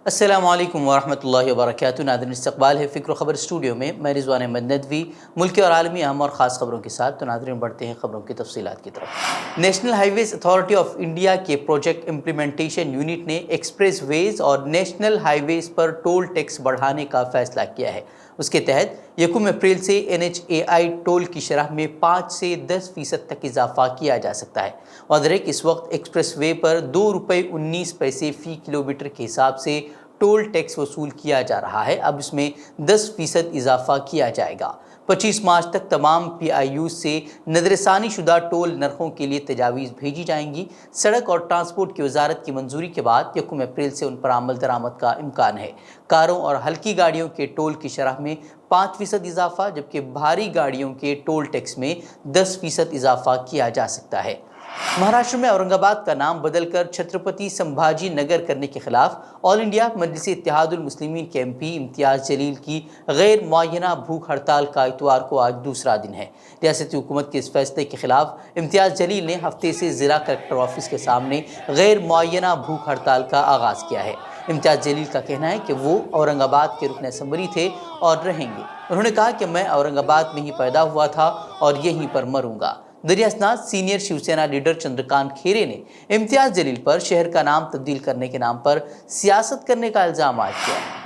السلام علیکم ورحمۃ اللہ وبرکاتہ۔ ناظرین، استقبال ہے فکر و خبر اسٹوڈیو میں۔ میں رضوان احمد ندوی ملکی اور عالمی اہم اور خاص خبروں کے ساتھ۔ تو ناظرین، بڑھتے ہیں خبروں کی تفصیلات کی طرف۔ National highways authority of India کے پروجیکٹ امپلیمنٹیشن یونٹ نے ایکسپریس ویز اور نیشنل ہائی ویز پر ٹول ٹیکس بڑھانے کا فیصلہ کیا ہے۔ اس کے تحت 1 اپریل سے NHAI ٹول کی شرح میں 5 سے 10% تک اضافہ کیا جا سکتا ہے۔ واضح ہے کہ اس وقت ایکسپریس وے پر ₹2.19 فی کلومیٹر کے حساب سے ٹول ٹیکس وصول کیا جا رہا ہے۔ اب اس میں 10% اضافہ کیا جائے گا۔ 25 مارچ تک تمام PIUs سے نظر ثانی شدہ ٹول نرخوں کے لیے تجاویز بھیجی جائیں گی۔ سڑک اور ٹرانسپورٹ کی وزارت کی منظوری کے بعد 1 اپریل سے ان پر عمل درآمد کا امکان ہے۔ کاروں اور ہلکی گاڑیوں کے ٹول کی شرح میں 5% اضافہ، جبکہ بھاری گاڑیوں کے ٹول ٹیکس میں 10% اضافہ کیا جا سکتا ہے۔ مہاراشٹر میں اورنگ آباد کا نام بدل کر چھترپتی سمبھاجی نگر کرنے کے خلاف آل انڈیا مجلس اتحاد المسلمین کے MP امتیاز جلیل کی غیر معینہ بھوک ہڑتال کا اتوار کو آج دوسرا دن ہے۔ ریاستی حکومت کے اس فیصلے کے خلاف امتیاز جلیل نے ہفتے سے ضلع کلکٹر آفس کے سامنے غیر معینہ بھوک ہڑتال کا آغاز کیا ہے۔ امتیاز جلیل کا کہنا ہے کہ وہ اورنگ آباد کے رکن اسمبلی تھے اور رہیں گے۔ انہوں نے کہا کہ میں اورنگ آباد میں ہی پیدا ہوا تھا اور یہیں پر مروں گا۔ دریا اسناد سینئر شیو سینا لیڈر چندرکانت کھیرے نے امتیاز جلیل پر شہر کا نام تبدیل کرنے کے نام پر سیاست کرنے کا الزام عائد کیا ہے۔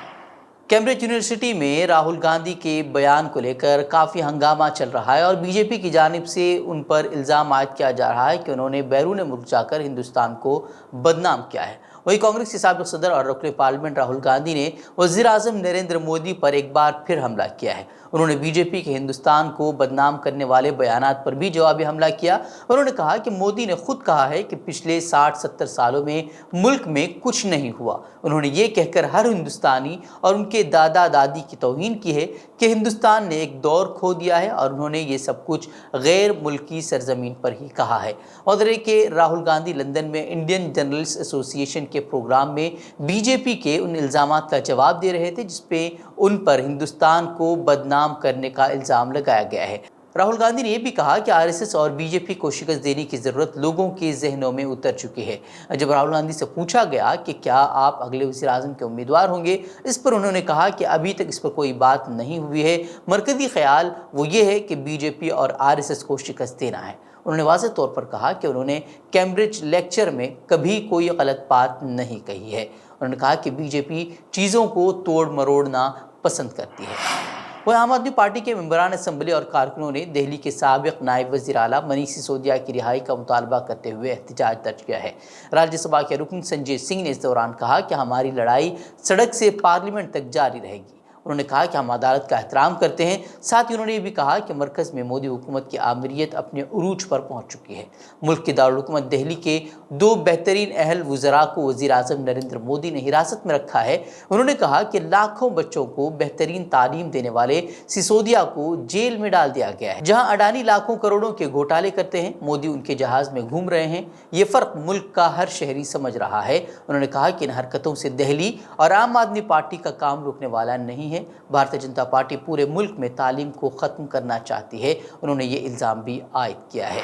کیمبرج یونیورسٹی میں راہل گاندھی کے بیان کو لے کر کافی ہنگامہ چل رہا ہے اور BJP کی جانب سے ان پر الزام عائد کیا جا رہا ہے کہ انہوں نے بیرون ملک جا کر ہندوستان کو بدنام کیا ہے۔ وہی کانگریس کے سابق صدر اور رکن پارلیمنٹ راہل گاندھی نے وزیر اعظم نریندر مودی پر ایک بار پھر حملہ کیا ہے۔ انہوں نے BJP کے ہندوستان کو بدنام کرنے والے بیانات پر بھی جوابی حملہ کیا۔ انہوں نے کہا کہ مودی نے خود کہا ہے کہ پچھلے 60-70 سالوں میں ملک میں کچھ نہیں ہوا۔ انہوں نے یہ کہہ کر ہر ہندوستانی اور ان کے دادا دادی کی توہین کی ہے کہ ہندوستان نے ایک دور کھو دیا ہے، اور انہوں نے یہ سب کچھ غیر ملکی سرزمین پر ہی کہا ہے۔ اور کہ راہل گاندھی لندن میں انڈین جرنلسٹ ایسوسی ایشن کے پروگرام میں BJP کے ان الزامات کا جواب دے رہے تھے جس پہ ان پر ہندوستان کو بدنام کرنے کا الزام لگایا گیا ہے۔ راہل گاندھی نے یہ بھی کہا کہ RSS اور BJP کو شکست دینے کی ضرورت لوگوں کے ذہنوں میں اتر چکی ہے۔ جب راہل گاندھی سے پوچھا گیا کہ کیا آپ اگلے وزیر اعظم کے امیدوار ہوں گے، اس پر انہوں نے کہا کہ ابھی تک اس پر کوئی بات نہیں ہوئی ہے۔ مرکزی خیال وہ یہ ہے کہ BJP اور RSS کو شکست دینا ہے۔ انہوں نے واضح طور پر کہا کہ انہوں نے کیمبرج لیکچر میں کبھی کوئی غلط بات نہیں کہی ہے۔ انہوں نے کہا کہ BJP چیزوں کو توڑ مروڑنا پسند کرتی ہے۔ وہ عام آدمی پارٹی کے ممبران اسمبلی اور کارکنوں نے دہلی کے سابق نائب وزیر اعلیٰ منیش سسودیا کی رہائی کا مطالبہ کرتے ہوئے احتجاج درج کیا ہے۔ راجیہ سبھا کے رکن سنجے سنگھ نے اس دوران کہا کہ ہماری لڑائی سڑک سے پارلیمنٹ تک جاری رہے گی۔ انہوں نے کہا کہ ہم عدالت کا احترام کرتے ہیں۔ ساتھ ہی انہوں نے یہ بھی کہا کہ مرکز میں مودی حکومت کی آمریت اپنے عروج پر پہنچ چکی ہے۔ ملک کے دارالحکومت دہلی کے 2 بہترین اہل وزراء کو وزیر اعظم نریندر مودی نے حراست میں رکھا ہے۔ انہوں نے کہا کہ لاکھوں بچوں کو بہترین تعلیم دینے والے سسودیا کو جیل میں ڈال دیا گیا ہے۔ جہاں اڈانی لاکھوں کروڑوں کے گھوٹالے کرتے ہیں، مودی ان کے جہاز میں گھوم رہے ہیں۔ یہ فرق ملک کا ہر شہری سمجھ رہا ہے۔ انہوں نے کہا کہ ان حرکتوں سے دہلی اور عام آدمی پارٹی کا کام رکنے والا نہیں ہے۔ بھارتیہ جنتا پارٹی پورے ملک میں تعلیم کو ختم کرنا چاہتی ہے۔ انہوں نے یہ الزام بھی عائد کیا ہے۔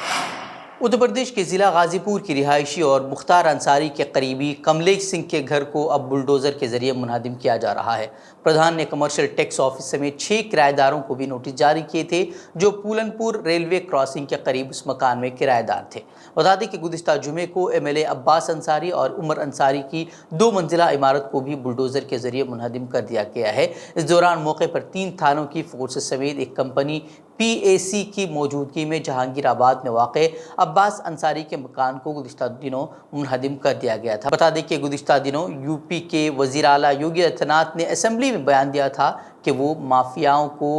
اتر پردیش کے ضلع غازی پور کی رہائشی اور مختار انصاری کے قریبی کملیش سنگھ کے گھر کو اب بلڈوزر کے ذریعے منہدم کیا جا رہا ہے۔ پردھان نے کمرشل ٹیکس آفس سمیت 6 کرایہ داروں کو بھی نوٹس جاری کیے تھے جو پولن پور ریلوے کراسنگ کے قریب اس مکان میں کرایہ دار تھے۔ بتا دیں کہ گزشتہ جمعے کو MLA عباس انصاری اور عمر انصاری کی 2 منزلہ عمارت کو بھی بلڈوزر کے ذریعے منہدم کر دیا گیا ہے۔ اس دوران موقع پر 3 تھانوں کی فورسز سمیت ایک کمپنی PAC کی موجودگی میں جہانگیر آباد میں واقع عباس انصاری کے مکان کو گزشتہ دنوں منہدم کر دیا گیا تھا۔ بتا دیں کہ گزشتہ دنوں UP کے وزیر اعلیٰ یوگی آدتیہ ناتھ نے اسمبلی میں بیان دیا تھا کہ وہ مافیاؤں کو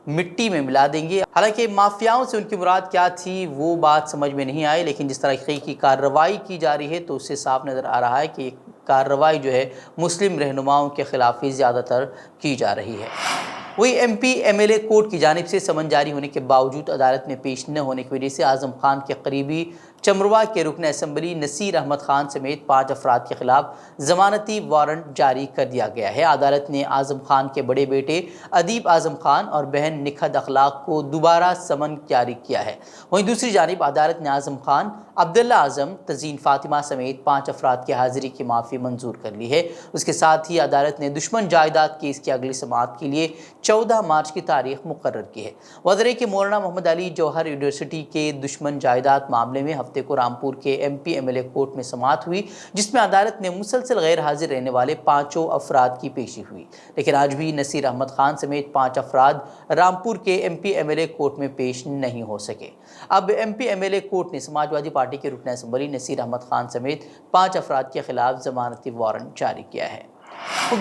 مٹی میں ملا دیں گے۔ حالانکہ مافیاؤں سے ان کی مراد کیا تھی وہ بات سمجھ میں نہیں آئی، لیکن جس طرح کی کارروائی کی جا رہی ہے تو اس سے صاف نظر آ رہا ہے کہ کارروائی جو ہے مسلم رہنماؤں کے خلاف ہی زیادہ تر کی جا رہی ہے۔ وہی MP MLA کورٹ کی جانب سے سمن جاری ہونے کے باوجود عدالت میں پیش نہ ہونے کی وجہ سے اعظم خان کے قریبی چمروا کے رکن اسمبلی نصیر احمد خان سمیت 5 افراد کے خلاف ضمانتی وارنٹ جاری کر دیا گیا ہے۔ عدالت نے اعظم خان کے بڑے بیٹے ادیب اعظم خان اور بہن نکھت اخلاق کو دوبارہ سمن جاری کیا ہے۔ وہیں دوسری جانب عدالت نے اعظم خان، عبداللہ اعظم، تزین فاطمہ سمیت 5 افراد کی حاضری کی معافی منظور کر لی ہے۔ اس کے ساتھ ہی عدالت نے دشمن جائیداد کیس کی اگلی سماعت کے لیے 14 مارچ کی تاریخ مقرر کی ہے۔ وزیر کہ مولانا محمد علی جوہر یونیورسٹی کے دشمن جائیداد معاملے میں ہفتے کو رامپور کے M P M L A court میں سماعت ہوئی، جس میں عدالت نے مسلسل غیر حاضر رہنے والے 5 افراد کی پیشی ہوئی، لیکن آج بھی نصیر احمد خان سمیت 5 افراد رامپور کے M P M L A court میں پیش نہیں ہو سکے۔ اب M P M L A court نے سماجوادی پارٹی کے رکن اسمبلی نصیر احمد خان سمیت 5 افراد کے خلاف ضمانتی وارنٹ جاری کیا ہے۔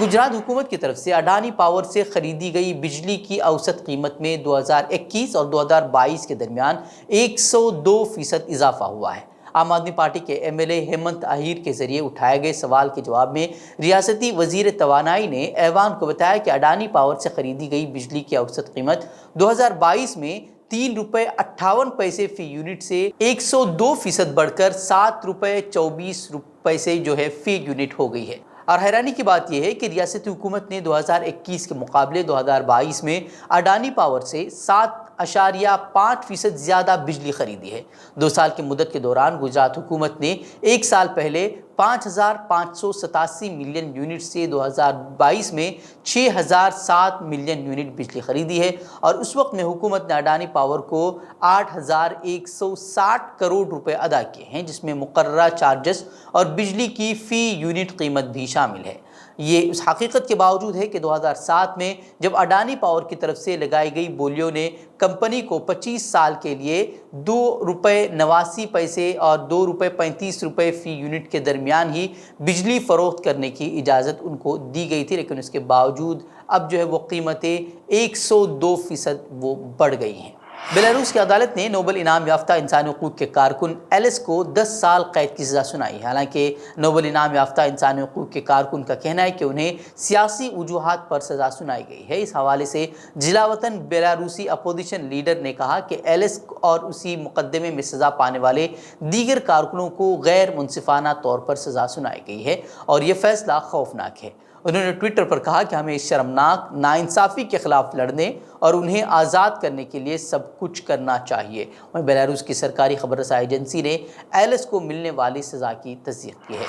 گجرات حکومت کی طرف سے اڈانی پاور سے خریدی گئی بجلی کی اوسط قیمت میں 2021 اور 2022 کے درمیان 102% اضافہ ہوا ہے۔ عام آدمی پارٹی کے M L A Hemant Ahir کے ذریعے اٹھائے گئے سوال کے جواب میں ریاستی وزیر توانائی نے ایوان کو بتایا کہ اڈانی پاور سے خریدی گئی بجلی کی اوسط قیمت 2022 میں 3 روپے 58 پیسے فی یونٹ سے 102% بڑھ کر 7 روپے 24 پیسے فی یونٹ ہو گئی ہے۔ اور حیرانی کی بات یہ ہے کہ ریاستی حکومت نے 2021 کے مقابلے 2022 میں اڈانی پاور سے 7.5% زیادہ بجلی خریدی ہے۔ 2 سال کی مدت کے دوران گجرات حکومت نے 1 سال پہلے 5,587 ملین یونٹ سے 2022 میں 6,007 ملین یونٹ بجلی خریدی ہے، اور اس وقت میں حکومت نے اڈانی پاور کو 8,160 کروڑ روپے ادا کیے ہیں، جس میں مقررہ چارجز اور بجلی کی فی یونٹ قیمت بھی شامل ہے۔ یہ اس حقیقت کے باوجود ہے کہ 2007 میں جب اڈانی پاور کی طرف سے لگائی گئی بولیوں نے کمپنی کو 25 سال کے لیے 2 روپے 89 پیسے اور 2 روپے 35 روپے فی یونٹ کے درمیان ہی بجلی فروخت کرنے کی اجازت ان کو دی گئی تھی، لیکن اس کے باوجود اب وہ قیمتیں 102% وہ بڑھ گئی ہیں۔ بیلاروس کی عدالت نے نوبل انعام یافتہ انسانی حقوق کے کارکن ایلس کو 10 سال قید کی سزا سنائی ہے۔ حالانکہ نوبل انعام یافتہ انسانی حقوق کے کارکن کا کہنا ہے کہ انہیں سیاسی وجوہات پر سزا سنائی گئی ہے۔ اس حوالے سے جلا وطن بیلاروسی اپوزیشن لیڈر نے کہا کہ ایلس اور اسی مقدمے میں سزا پانے والے دیگر کارکنوں کو غیر منصفانہ طور پر سزا سنائی گئی ہے اور یہ فیصلہ خوفناک ہے۔ انہوں نے ٹویٹر پر کہا کہ ہمیں اس شرمناک ناانصافی کے خلاف لڑنے اور انہیں آزاد کرنے کے لیے سب کچھ کرنا چاہیے۔ وہیں بیلاروس کی سرکاری خبر رسائی ایجنسی نے ایلس کو ملنے والی سزا کی تصدیق کی ہے۔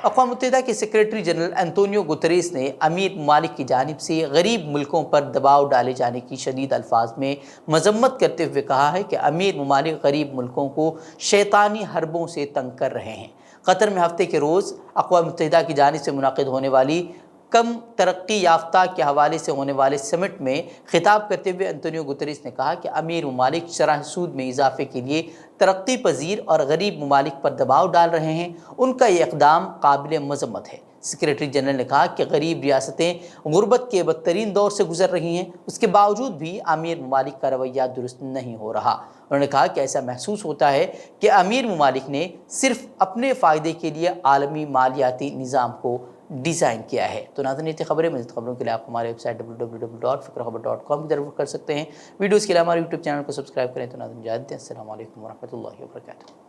اقوام متحدہ کے سیکریٹری جنرل انتونیو گتریس نے امیر ممالک کی جانب سے غریب ملکوں پر دباؤ ڈالے جانے کی شدید الفاظ میں مذمت کرتے ہوئے کہا ہے کہ امیر ممالک غریب ملکوں کو شیطانی حربوں سے تنگ کر رہے ہیں۔ قطر میں ہفتے کے روز اقوام متحدہ کی جانب سے منعقد ہونے والی کم ترقی یافتہ کے حوالے سے ہونے والے سمٹ میں خطاب کرتے ہوئے انتونیو گتریس نے کہا کہ امیر ممالک شرح سود میں اضافے کے لیے ترقی پذیر اور غریب ممالک پر دباؤ ڈال رہے ہیں۔ ان کا یہ اقدام قابل مذمت ہے۔ سیکریٹری جنرل نے کہا کہ غریب ریاستیں غربت کے بدترین دور سے گزر رہی ہیں، اس کے باوجود بھی امیر ممالک کا رویہ درست نہیں ہو رہا۔ انہوں نے کہا کہ ایسا محسوس ہوتا ہے کہ امیر ممالک نے صرف اپنے فائدے کے لیے عالمی مالیاتی نظام کو ڈیزائن کیا ہے۔ تو ناظرین، یہ تھی خبریں۔ مزید خبروں کے لیے آپ ہمارے ویب سائٹ www.fikrkhabar.com کی طرف کر سکتے ہیں۔ ویڈیوز کے لیے ہمارے یوٹیوب چینل کو سبسکرائب کریں۔ تو ناظرین، اجازت دیں۔ السلام علیکم ورحمۃ اللہ وبرکاتہ۔